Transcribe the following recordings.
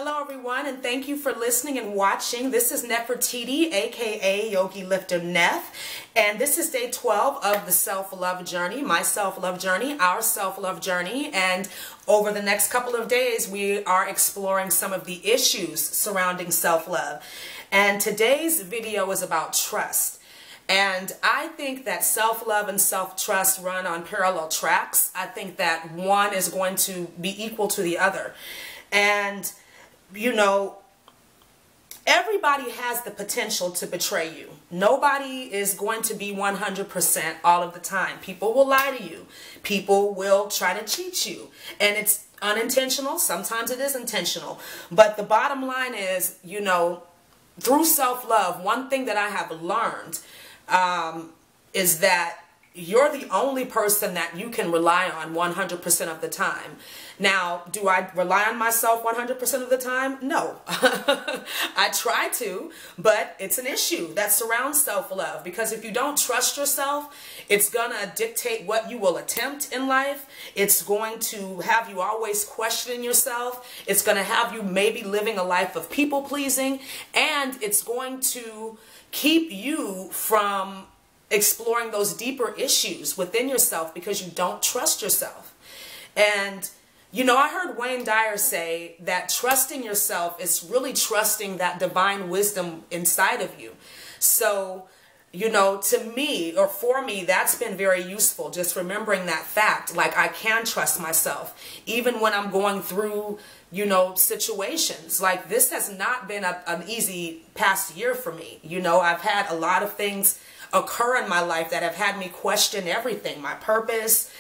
Hello everyone, and thank you for listening and watching. This is Nefertiti, aka Yogi Lifter Nef, and this is day 12 of the self-love journey, my self-love journey, our self-love journey. And over the next couple of days, we are exploring some of the issues surrounding self-love. And today's video is about trust. And I think that self-love and self-trust run on parallel tracks. I think that one is going to be equal to the other. And you know, everybody has the potential to betray you. Nobody is going to be 100% all of the time. People will lie to you. People will try to cheat you. And it's unintentional. Sometimes it is intentional. But the bottom line is, you know, through self-love, one thing that I have learned is that you're the only person that you can rely on 100% of the time. Now, do I rely on myself 100% of the time? No. I try to, but it's an issue that surrounds self-love, because if you don't trust yourself, it's going to dictate what you will attempt in life. It's going to have you always questioning yourself. It's going to have you maybe living a life of people-pleasing, and it's going to keep you from exploring those deeper issues within yourself because you don't trust yourself. And you know, I heard Wayne Dyer say that trusting yourself is really trusting that divine wisdom inside of you. So, you know, to me, or for me, that's been very useful, just remembering that fact. Like, I can trust myself, even when I'm going through, you know, situations. Like, this has not been an easy past year for me. You know, I've had a lot of things occur in my life that have had me question everything, my purpose,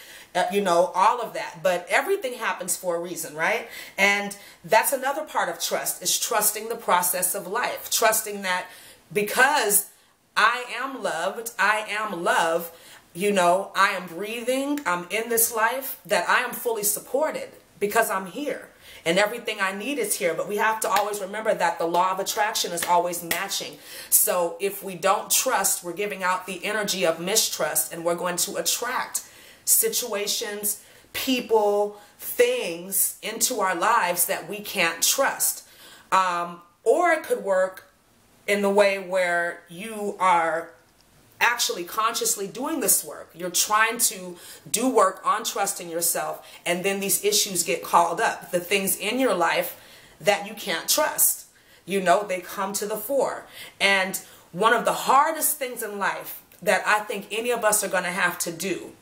you know, all of that. But everything happens for a reason, right? And that's another part of trust, is trusting the process of life. Trusting that because I am loved, I am love, you know, I am breathing, I'm in this life, that I am fully supported because I'm here. And everything I need is here. But we have to always remember that the law of attraction is always matching. So if we don't trust, we're giving out the energy of mistrust, and we're going to attract situations, people, things into our lives that we can't trust. Or it could work in the way where you are actually consciously doing this work. You're trying to do work on trusting yourself, and then these issues get called up. The things in your life that you can't trust, you know, they come to the fore. And one of the hardest things in life that I think any of us are going to have to do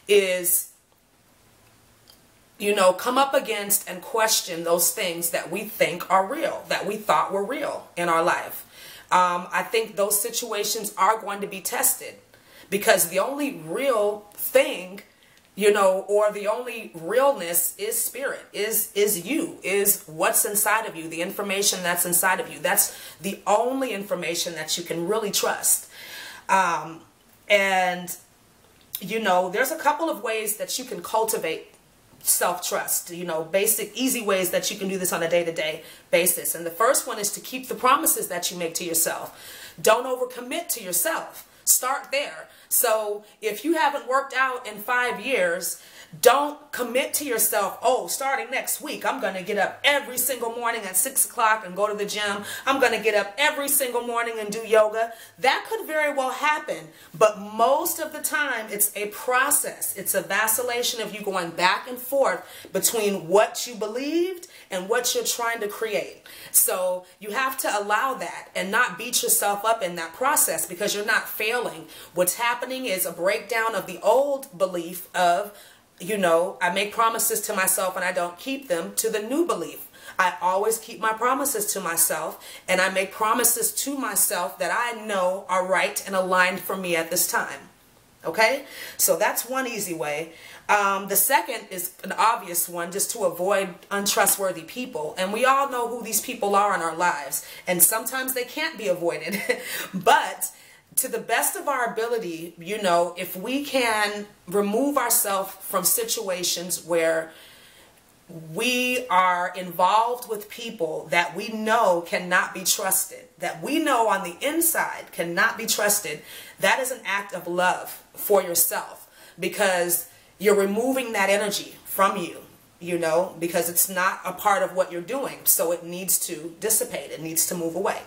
is, you know, come up against and question those things that we think are real, that we thought were real in our life. I think those situations are going to be tested, because the only real thing, you know, or the only realness is spirit, is you, is what's inside of you, the information that's inside of you. That's the only information that you can really trust. And, you know, there's a couple of ways that you can cultivate self-trust, you know, basic, easy ways that you can do this on a day-to-day basis. And the first one is to keep the promises that you make to yourself. Don't overcommit to yourself. Start there. So if you haven't worked out in 5 years, don't commit to yourself, oh, starting next week, I'm going to get up every single morning at 6 o'clock and go to the gym. I'm going to get up every single morning and do yoga. That could very well happen. But most of the time, it's a process. It's a vacillation of you going back and forth between what you believed and what you're trying to create. So you have to allow that and not beat yourself up in that process, because you're not failing. What's happening is a breakdown of the old belief of, you know, I make promises to myself and I don't keep them, to the new belief. I always keep my promises to myself, and I make promises to myself that I know are right and aligned for me at this time. Okay? So that's one easy way. The second is an obvious one, just to avoid untrustworthy people. And we all know who these people are in our lives. And sometimes they can't be avoided. But to the best of our ability, you know, if we can remove ourselves from situations where we are involved with people that we know cannot be trusted, that we know on the inside cannot be trusted, that is an act of love for yourself, because you're removing that energy from you. you know, because it's not a part of what you're doing. So it needs to dissipate. It needs to move away.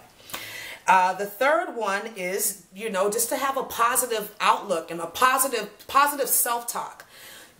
The third one is, you know, just to have a positive outlook and a positive self-talk.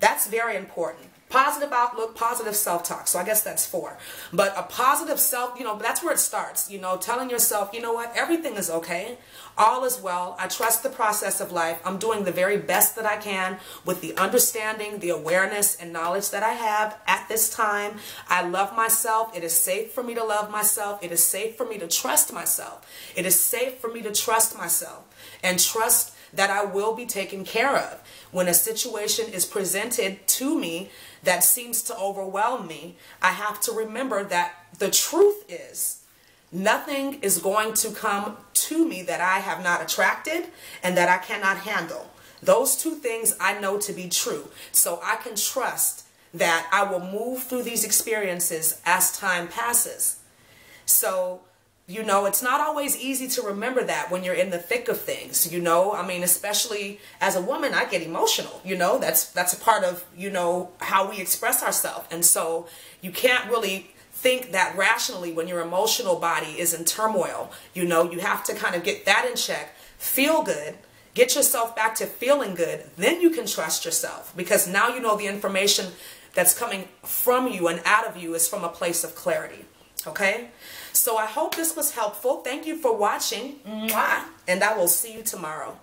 That's very important. Positive outlook, positive self-talk. So I guess that's 4. But a positive self, you know, that's where it starts. You know, telling yourself, you know what, everything is okay. All is well. I trust the process of life. I'm doing the very best that I can with the understanding, the awareness, and knowledge that I have at this time. I love myself. It is safe for me to love myself. It is safe for me to trust myself. It is safe for me to trust myself and trust that I will be taken care of. When a situation is presented to me that seems to overwhelm me, I have to remember that the truth is nothing is going to come to me that I have not attracted and that I cannot handle. Those 2 things I know to be true. So I can trust that I will move through these experiences as time passes. So, you know, it's not always easy to remember that when you're in the thick of things, you know. I mean, especially as a woman, I get emotional, you know. That's a part of, you know, how we express ourselves. And so you can't really think that rationally when your emotional body is in turmoil. You know, you have to kind of get that in check, feel good, get yourself back to feeling good. Then you can trust yourself, because now you know the information that's coming from you and out of you is from a place of clarity. Okay? So I hope this was helpful. Thank you for watching. Mwah. And I will see you tomorrow.